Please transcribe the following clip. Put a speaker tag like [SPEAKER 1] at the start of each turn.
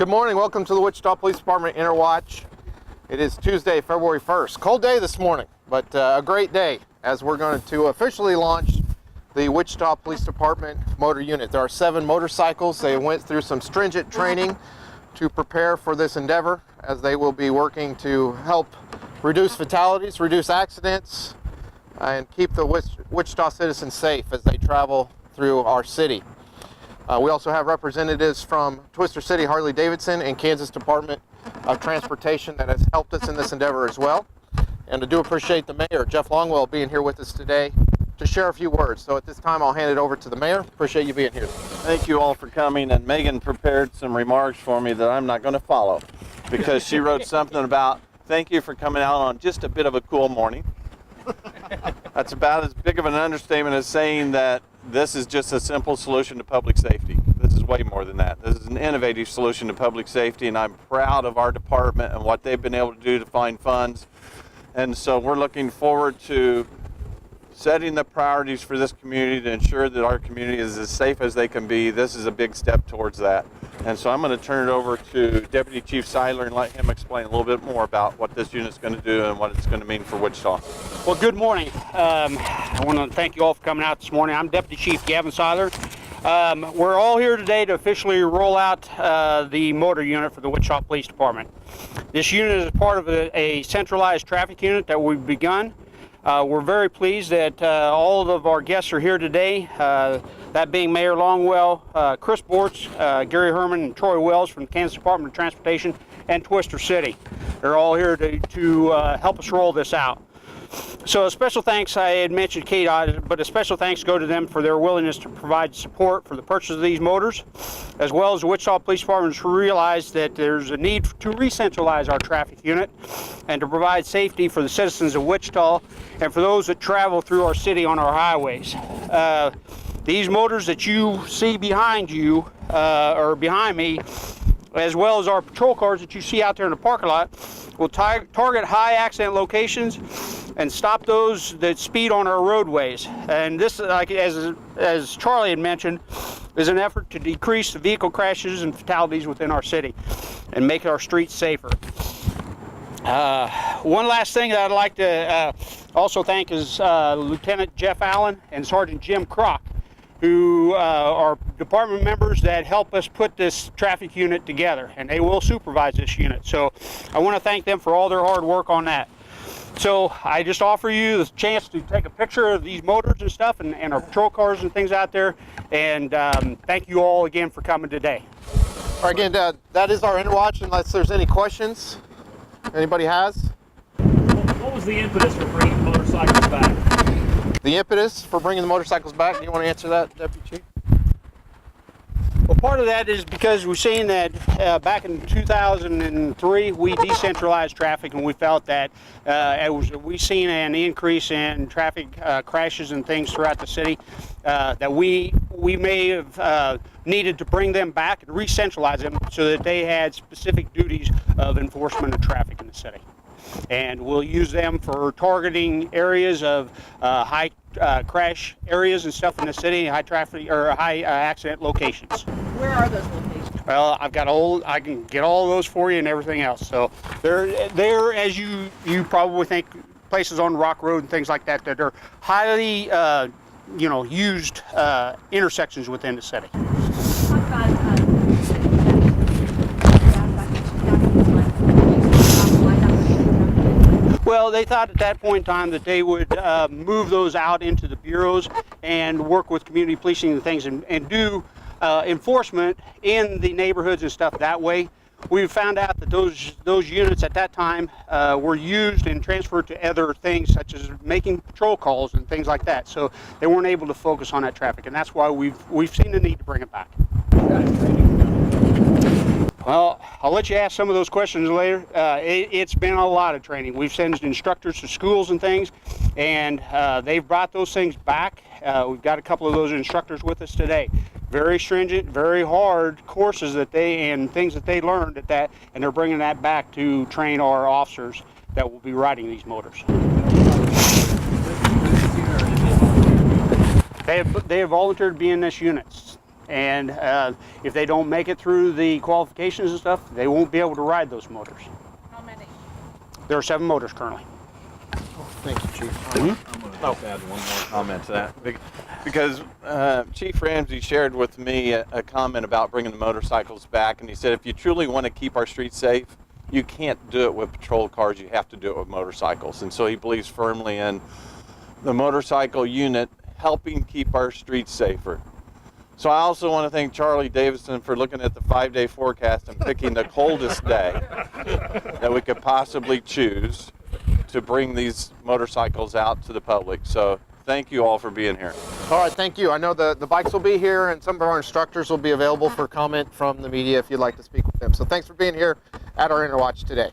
[SPEAKER 1] Good morning, welcome to the Wichita Police Department Interwatch. It is Tuesday, February 1st. Cold day this morning, but a great day as we're going to officially launch the Wichita Police Department motor unit. There are 7 motorcycles. They went through some stringent training to prepare for this endeavor, as they will be working to help reduce fatalities, reduce accidents, and keep the Wichita citizens safe as they travel through our city. We also have representatives from Twister City Harley-Davidson and Kansas Department of Transportation that has helped us in this endeavor as well. And I do appreciate the Mayor, Jeff Longwell, being here with us today to share a few words. So at this time, I'll hand it over to the Mayor. Appreciate you being here.
[SPEAKER 2] Thank you all for coming, and Megan prepared some remarks for me that I'm not going to follow, because she wrote something about, thank you for coming out on just a bit of a cool morning. That's about as big of an understatement as saying that this is just a simple solution to public safety. This is way more than that. This is an innovative solution to public safety, and I'm proud of our department and what they've been able to do to find funds. And so we're looking forward to setting the priorities for this community to ensure that our community is as safe as they can be. This is a big step towards that. And so I'm going to turn it over to Deputy Chief Seiler and let him explain a little bit more about what this unit's going to do and what it's going to mean for Wichita.
[SPEAKER 3] Well, good morning. I want to thank you all for coming out this morning. I'm Deputy Chief Gavin Seiler. We're all here today to officially roll out the motor unit for the Wichita Police Department. This unit is part of a centralized traffic unit that we've begun. We're very pleased that all of our guests are here today, that being Mayor Longwell, Chris Bortz, Gary Herman, and Troy Wells from the Kansas Department of Transportation, and Twister City. They're all here to help us roll this out. So a special thanks, I had mentioned KDOT, but a special thanks go to them for their willingness to provide support for the purchase of these motors, as well as the Wichita Police Department to realize that there's a need to re-centralize our traffic unit and to provide safety for the citizens of Wichita and for those that travel through our city on our highways. These motors that you see behind you, or behind me, as well as our patrol cars that you see out there in the parking lot, will target high accident locations and stop those that speed on our roadways. And this, like as Charlie had mentioned, is an effort to decrease the vehicle crashes and fatalities within our city and make our streets safer. One last thing that I'd like to also thank is Lieutenant Jeff Allen and Sergeant Jim Kroc, who are department members that help us put this traffic unit together, and they will supervise this unit. So I want to thank them for all their hard work on that. So I just offer you the chance to take a picture of these motors and stuff and our patrol cars and things out there, and thank you all again for coming today.
[SPEAKER 1] All right, again, that is our Interwatch, unless there's any questions anybody has.
[SPEAKER 4] What was the impetus for bringing motorcycles back?
[SPEAKER 1] The impetus for bringing the motorcycles back, do you want to answer that, Deputy Chief?
[SPEAKER 3] Well, part of that is because we've seen that back in 2003, we decentralized traffic, and we felt that we've seen an increase in traffic crashes and things throughout the city, that we may have needed to bring them back and re-centralize them so that they had specific duties of enforcement of traffic in the city. And we'll use them for targeting areas of high crash areas and stuff in the city, high traffic or high accident locations.
[SPEAKER 5] Where are those locations?
[SPEAKER 3] Well, I can get all of those for you and everything else. So they're as you probably think, places on Rock Road and things like that that are highly used intersections within the city. Well, they thought at that point in time that they would move those out into the bureaus and work with community policing and things and do enforcement in the neighborhoods and stuff that way. We found out that those units at that time were used and transferred to other things, such as making patrol calls and things like that. So they weren't able to focus on that traffic, and that's why we've seen the need to bring it back. Well, I'll let you ask some of those questions later. It's been a lot of training. We've sent instructors to schools and things, and they've brought those things back. We've got a couple of those instructors with us today. Very stringent, very hard courses and things that they learned at that, and they're bringing that back to train our officers that will be riding these motors. They have volunteered to be in this unit, And if they don't make it through the qualifications and stuff, they won't be able to ride those motors.
[SPEAKER 5] How many?
[SPEAKER 3] There are 7 motors currently.
[SPEAKER 1] Thank you, Chief.
[SPEAKER 2] I'm going to add one more comment to that. Because Chief Ramsey shared with me a comment about bringing the motorcycles back, and he said if you truly want to keep our streets safe, you can't do it with patrol cars, you have to do it with motorcycles. And so he believes firmly in the motorcycle unit helping keep our streets safer. So I also want to thank Charlie Davison for looking at the 5-day forecast and picking the coldest day that we could possibly choose to bring these motorcycles out to the public. So thank you all for being here.
[SPEAKER 1] All right, thank you. I know the bikes will be here, and some of our instructors will be available for comment from the media if you'd like to speak with them. So thanks for being here at our Interwatch today.